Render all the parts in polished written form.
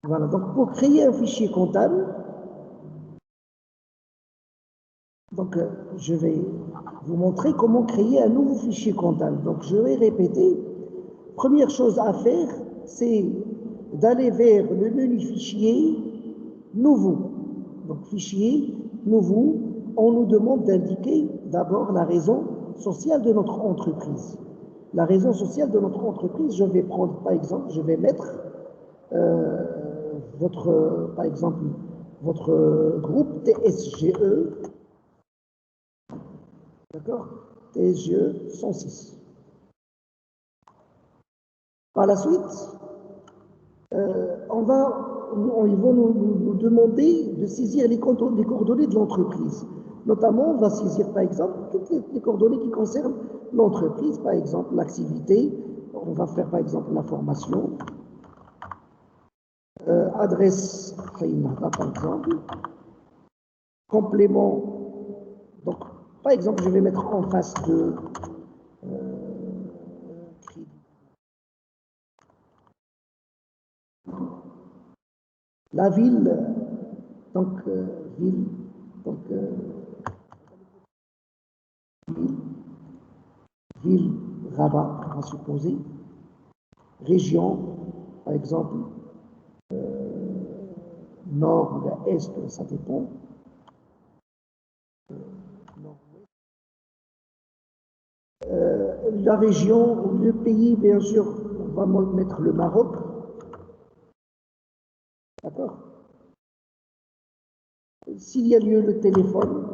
Voilà, donc pour créer un fichier comptable, donc je vais vous montrer comment créer un nouveau fichier comptable. Donc je vais répéter. Première chose à faire, c'est d'aller vers le menu fichier nouveau. Donc fichier nouveau, on nous demande d'indiquer d'abord la raison sociale de notre entreprise. La raison sociale de notre entreprise, je vais prendre par exemple, je vais mettre par exemple, votre groupe TSGE, d'accord? TSGE 106. Par la suite, ils vont nous demander de saisir les coordonnées de l'entreprise. Notamment, on va saisir par exemple toutes les coordonnées qui concernent l'entreprise, par exemple l'activité. On va faire par exemple la formation, adresse, par exemple, complément. Donc, par exemple, je vais mettre en face de la ville, donc ville, donc ville, Rabat, on va supposer, région, par exemple, nord ou est, ça dépend. La région, le pays, bien sûr, on va mettre le Maroc, d'accord? S'il y a lieu le téléphone,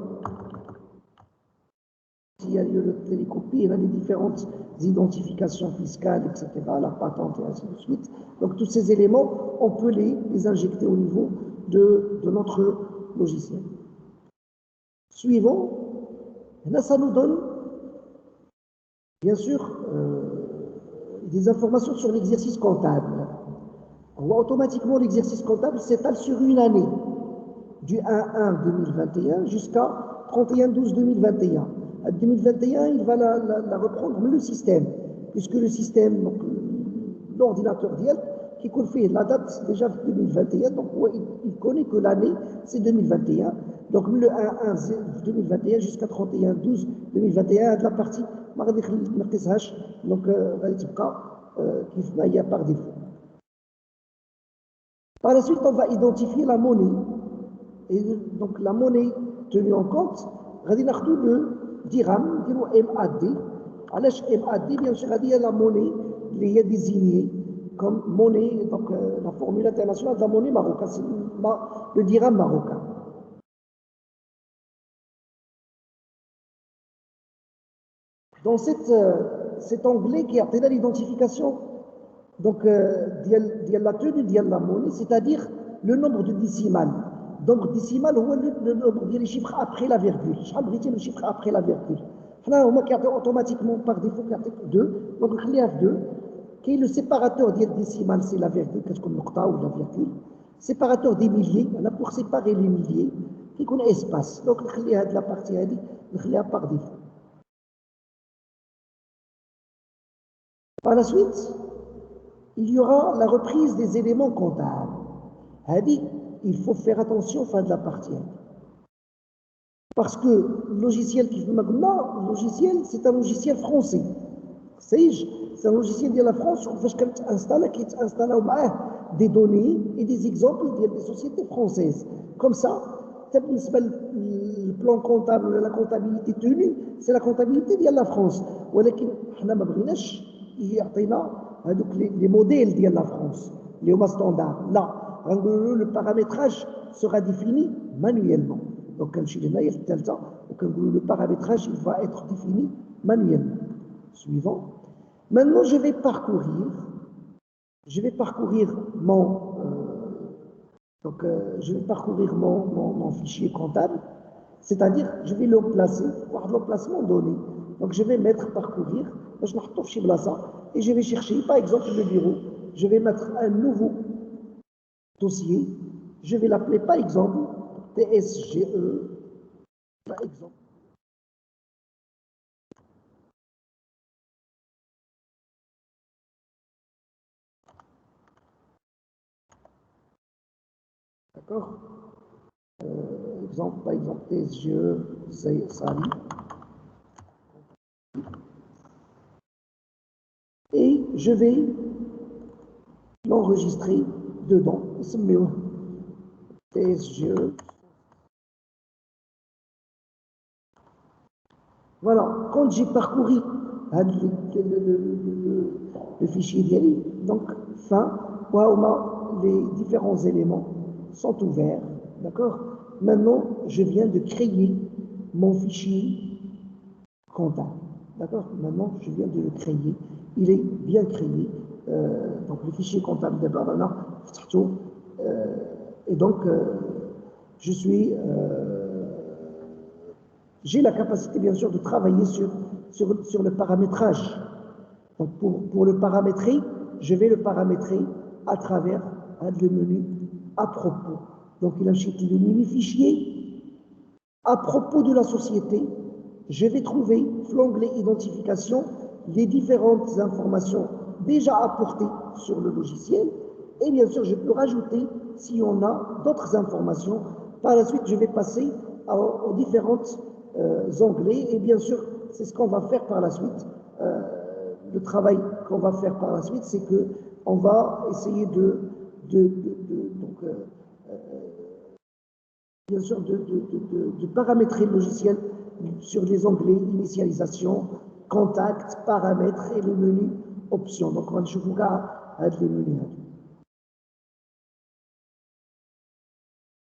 s'il y a lieu le télécopie, il y a les différentes identifications fiscales, etc., la patente et ainsi de suite. Donc tous ces éléments, on peut les injecter au niveau de notre logiciel. Suivant, là ça nous donne, bien sûr, des informations sur l'exercice comptable. Automatiquement, l'exercice comptable s'étale sur une année, du 1-1-2021 jusqu'à 31-12-2021. À 2021, il va la reprendre le système, puisque le système, donc l'ordinateur d'IEL, qui fait la date déjà de 2021, donc ouais, il connaît que l'année, c'est 2021. Donc le 1-1 2021 jusqu'à 31-12-2021, de la partie, donc qui va par défaut. Par la suite, on va identifier la monnaie. Et donc la monnaie tenue en compte, on va le dirham, MAD. علاش MAD, bien sûr, il y a la monnaie qui est désignée comme monnaie, donc la formule internationale de la monnaie marocaine, c'est le dirham marocain. Dans cet onglet qui a l'identification donc la tenue de la monnaie, c'est-à-dire le nombre de décimales. Nombre décimal, c'est le nombre des chiffres après la virgule. Je le chiffre après la virgule. On a automatiquement par défaut 2, donc il y a 2. Qui est le séparateur des décimales, c'est la virgule, qu'est-ce qu'on a ou la virgule. Séparateur des milliers, on a pour séparer les milliers, qui est espace. Donc il y a de la partie, il y a par défaut. Par la suite, il y aura la reprise des éléments comptables. Il faut faire attention fin de la partie. Parce que le logiciel qui fait maintenant, logiciel, c'est un logiciel français. C'est un logiciel de la France qui installe des données et des exemples des sociétés françaises. Comme ça, le plan comptable, la comptabilité tenue, c'est la comptabilité de la France. ولكن احنا ما بغيناش يعطينا هذوك les modèles de la France, les homas standards. Là, le paramétrage sera défini manuellement. Donc, le paramétrage il va être défini manuellement. Suivant. Maintenant, je vais parcourir mon fichier comptable, c'est-à-dire je vais l'emplacer, voir l'emplacement donné. Donc je vais mettre parcourir, et je vais chercher, par exemple, le bureau. Je vais mettre un nouveau dossier, je vais l'appeler par exemple TSGE, par exemple. D'accord? Par exemple, tes yeux, c'est sali. Et je vais l'enregistrer dedans. Tes yeux. Voilà, quand j'ai parcouru le fichier d'Yali, donc fin, les différents éléments sont ouverts, d'accord? Maintenant, je viens de créer mon fichier comptable, d'accord? Maintenant, je viens de le créer, il est bien créé, donc le fichier comptable de Babana, et donc je suis j'ai la capacité, bien sûr, de travailler sur le paramétrage. Donc, pour le paramétrer, je vais le paramétrer à travers le menu à propos. Donc, il achète le menu fichier à propos de la société. Je vais trouver, l'onglet identification, les différentes informations déjà apportées sur le logiciel. Et bien sûr, je peux rajouter, si on a d'autres informations. Par la suite, je vais passer aux différentes onglets. Et bien sûr, c'est ce qu'on va faire par la suite. Le travail qu'on va faire par la suite, c'est qu'on va essayer bien sûr, de paramétrer le logiciel sur les onglets initialisation, contact, paramètres et le menu options. Donc, on va voir les menus.